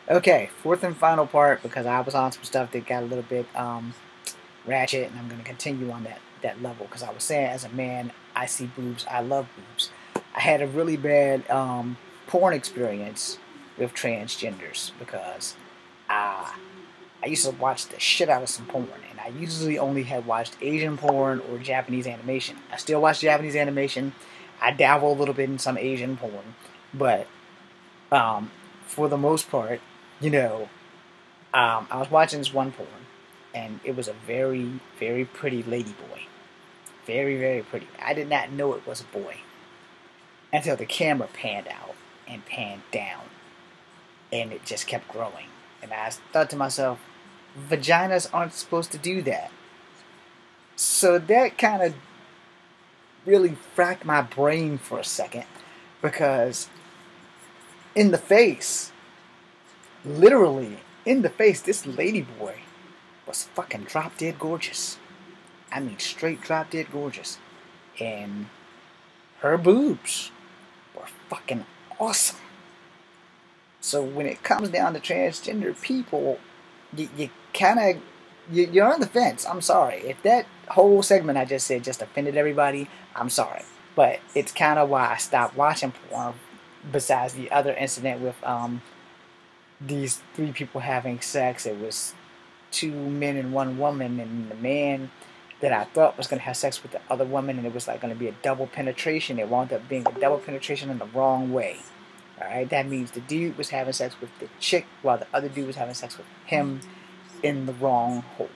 Okay, fourth and final part because I was on some stuff that got a little bit ratchet, and I'm gonna continue on that level because I was saying as a man, I see boobs, I love boobs. I had a really bad porn experience with transgenders because uh, I used to watch the shit out of some porn, and I usually only had watched Asian porn or Japanese animation. I still watch Japanese animation. I dabble a little bit in some Asian porn, but um, for the most part, you know, I was watching this one porn, and it was a very, very pretty lady boy. Very, very pretty. I did not know it was a boy until the camera panned out and panned down, and it just kept growing. And I thought to myself, vaginas aren't supposed to do that. So that kind of really fracked my brain for a second because in the face, literally in the face, this lady boy was fucking drop dead gorgeous. I mean, straight drop dead gorgeous. And her boobs were fucking awesome. So when it comes down to transgender people, you kind of you're on the fence. I'm sorry if that whole segment I just said just offended everybody. I'm sorry, but it's kind of why I stopped watching porn. Besides the other incident with these three people having sex, it was two men and one woman, and the man that I thought was going to have sex with the other woman, and it was like going to be a double penetration. It wound up being a double penetration in the wrong way. Alright, that means the dude was having sex with the chick while the other dude was having sex with him in the wrong hole.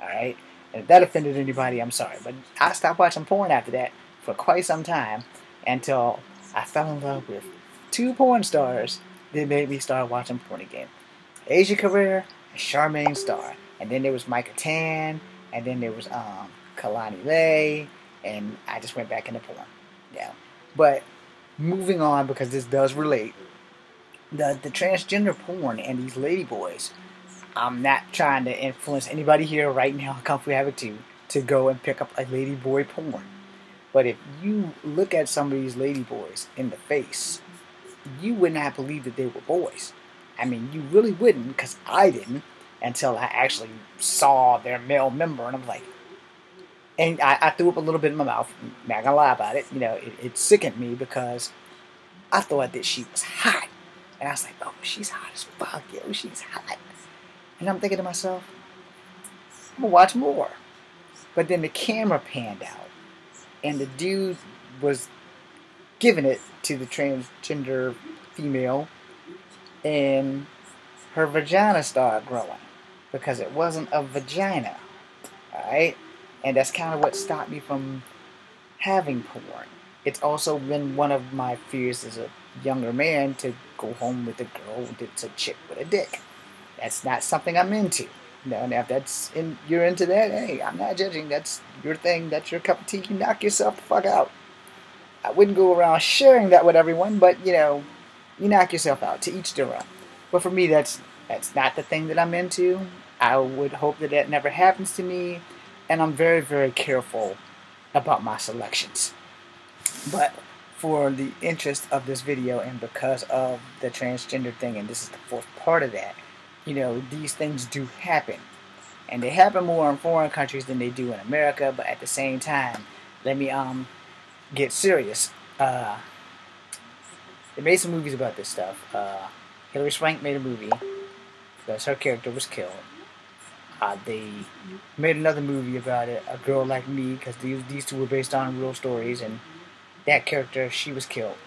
Alright? And if that offended anybody, I'm sorry. But I stopped watching porn after that for quite some time until I fell in love with two porn stars that made me start watching porn again. Asia Carrera and Charmaine Starr. And then there was Micah Tan, and then there was Kalani Lay, and I just went back into porn. Yeah. But moving on, because this does relate, the transgender porn and these ladyboys. I'm not trying to influence anybody here right now, Kung Fu Havoc 2, to go and pick up a ladyboy porn. But if you look at some of these ladyboys in the face, you would not believe that they were boys. I mean, you really wouldn't, because I didn't, until I actually saw their male member, and I was like, and I threw up a little bit in my mouth. Not gonna lie about it. You know, it sickened me because I thought that she was hot. And I was like, oh, she's hot as fuck, yo, she's hot. And I'm thinking to myself, I'm gonna watch more. But then the camera panned out, and the dude was giving it to the transgender female, and her vagina started growing because it wasn't a vagina. Alright? And that's kind of what stopped me from having porn. It's also been one of my fears as a younger man to go home with a girl that's a chick with a dick. That's not something I'm into. Now, if you're into that, hey, I'm not judging. That's your thing. That's your cup of tea. You knock yourself the fuck out. I wouldn't go around sharing that with everyone, but you knock yourself out. To each their own. But for me, that's not the thing that I'm into. I would hope that that never happens to me, and I'm very, very careful about my selections. But for the interest of this video, and because of the transgender thing, and this is the fourth part of that, these things do happen. And they happen more in foreign countries than they do in America, but at the same time, let me get serious. They made some movies about this stuff. Hilary Swank made a movie because her character was killed. They made another movie about it, A Girl Like Me, because these two were based on real stories, and that character, she was killed.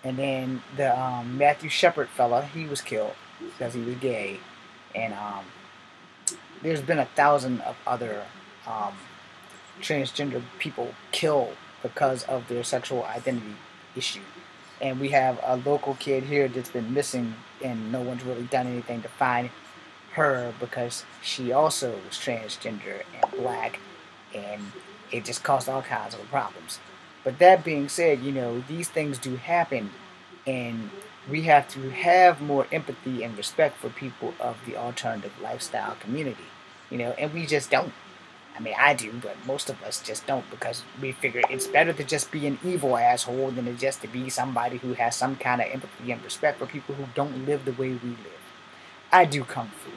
And then the Matthew Shepard fella, he was killed because he was gay. And there's been 1,000 of other transgender people killed because of their sexual identity issue. And we have a local kid here that's been missing, and no one's really done anything to find her because she also was transgender and black, and it just caused all kinds of problems. But that being said, these things do happen, and we have to have more empathy and respect for people of the alternative lifestyle community, and we just don't. I mean, I do, but most of us just don't, because we figure it's better to just be an evil asshole than to just to be somebody who has some kind of empathy and respect for people who don't live the way we live. I do Kung Fu.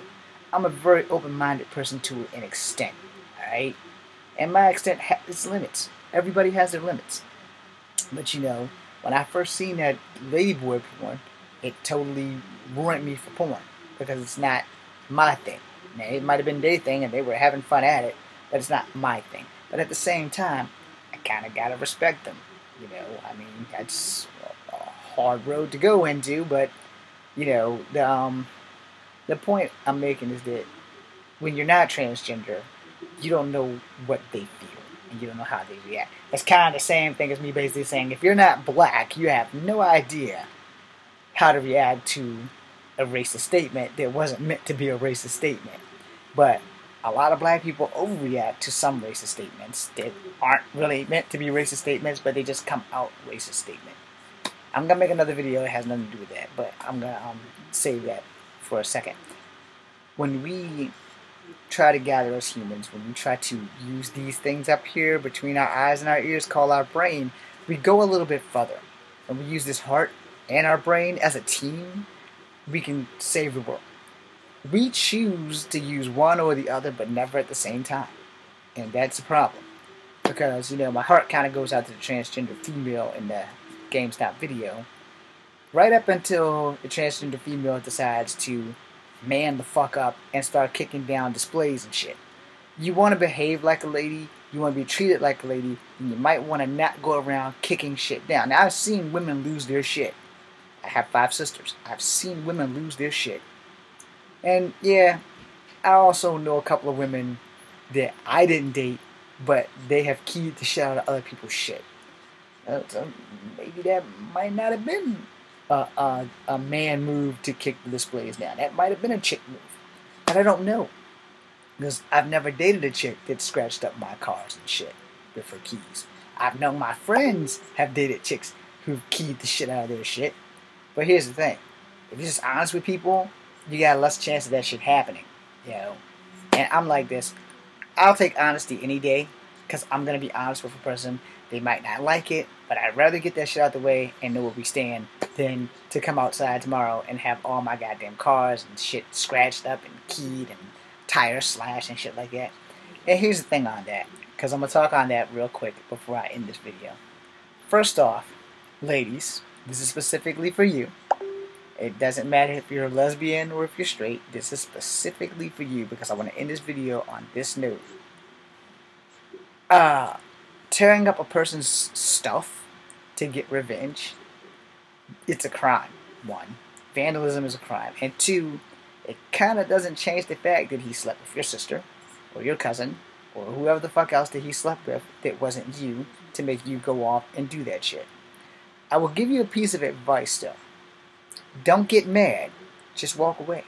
I'm a very open-minded person to an extent, alright? And my extent has limits. Everybody has their limits. But you know, when I first seen that ladyboy porn, it totally ruined me for porn. Because it's not my thing. Now, it might have been their thing and they were having fun at it, but it's not my thing. But at the same time, I kind of gotta respect them. You know, I mean, that's a hard road to go into, but you know, the point I'm making is that when you're not transgender, you don't know what they feel and you don't know how they react. It's kind of the same thing as me basically saying if you're not black, you have no idea how to react to a racist statement that wasn't meant to be a racist statement. But a lot of black people overreact to some racist statements that aren't really meant to be racist statements, but they just come out racist statement. I'm going to make another video that has nothing to do with that, but I'm going to save that for a second. When we try to gather as humans, when we try to use these things up here between our eyes and our ears called our brain, we go a little bit further. When we use this heart and our brain as a team, we can save the world. We choose to use one or the other, but never at the same time. And that's a problem. Because, you know, my heart kind of goes out to the transgender female in the Gamestop video. Right up until the transgender female decides to man the fuck up and start kicking down displays and shit. You want to behave like a lady, you want to be treated like a lady, and you might want to not go around kicking shit down. Now, I've seen women lose their shit. I have 5 sisters. I've seen women lose their shit. And yeah, I also know a couple of women that I didn't date, but they have keyed the shit out of other people's shit. So maybe that might not have been a man move to kick the displays down. That might have been a chick move. But I don't know. Because I've never dated a chick that scratched up my cars and shit with her keys. I've known my friends have dated chicks who've keyed the shit out of their shit. But here's the thing. If you're just honest with people, you got less chance of that shit happening, you know. And I'm like this. I'll take honesty any day, because I'm going to be honest with a person. They might not like it, but I'd rather get that shit out the way and know where we stand than to come outside tomorrow and have all my goddamn cars and shit scratched up and keyed and tires slashed and shit like that. And here's the thing on that, because I'm going to talk on that real quick before I end this video. First off, ladies, this is specifically for you. It doesn't matter if you're a lesbian or if you're straight. This is specifically for you because I want to end this video on this note. Tearing up a person's stuff to get revenge, it's a crime. 1, vandalism is a crime. And 2, it kind of doesn't change the fact that he slept with your sister or your cousin or whoever the fuck else that he slept with that wasn't you to make you go off and do that shit. I will give you a piece of advice though. Don't get mad. Just walk away.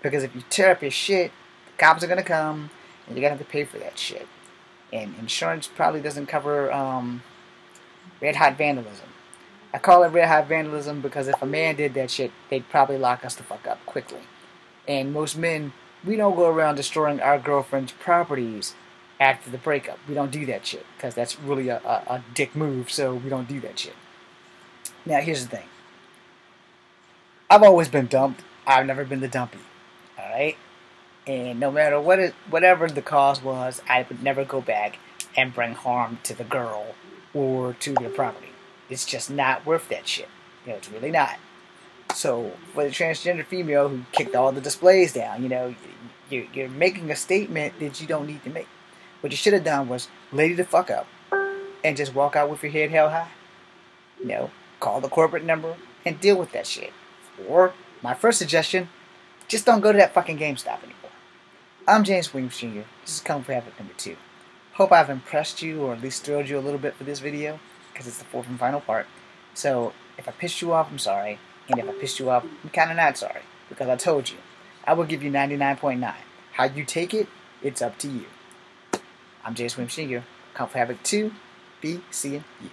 Because if you tear up your shit, the cops are going to come and you're going to have to pay for that shit. And insurance probably doesn't cover red hot vandalism. I call it red hot vandalism because if a man did that shit, they'd probably lock us the fuck up quickly. And most men, we don't go around destroying our girlfriend's properties after the breakup. We don't do that shit because that's really a dick move, so we don't do that shit. Now, here's the thing. I've always been dumped. I've never been the dumpy. Alright? And no matter whatever the cause was, I would never go back and bring harm to the girl or to their property. It's just not worth that shit. You know, it's really not. So, for the transgender female who kicked all the displays down, you know, you're making a statement that you don't need to make. What you should have done was lady the fuck up and just walk out with your head held high. You know, call the corporate number and deal with that shit. Or, my first suggestion, just don't go to that fucking GameStop anymore. I'm James Williams Jr. This is Kung Fu Habit number 2. Hope I've impressed you or at least thrilled you a little bit for this video, because it's the 4th and final part. So, if I pissed you off, I'm sorry. And if I pissed you off, I'm kinda not sorry. Because I told you, I will give you 99.9. How you take it, it's up to you. I'm James Williams Jr. Kung Fu Habit 2. Be seeing you.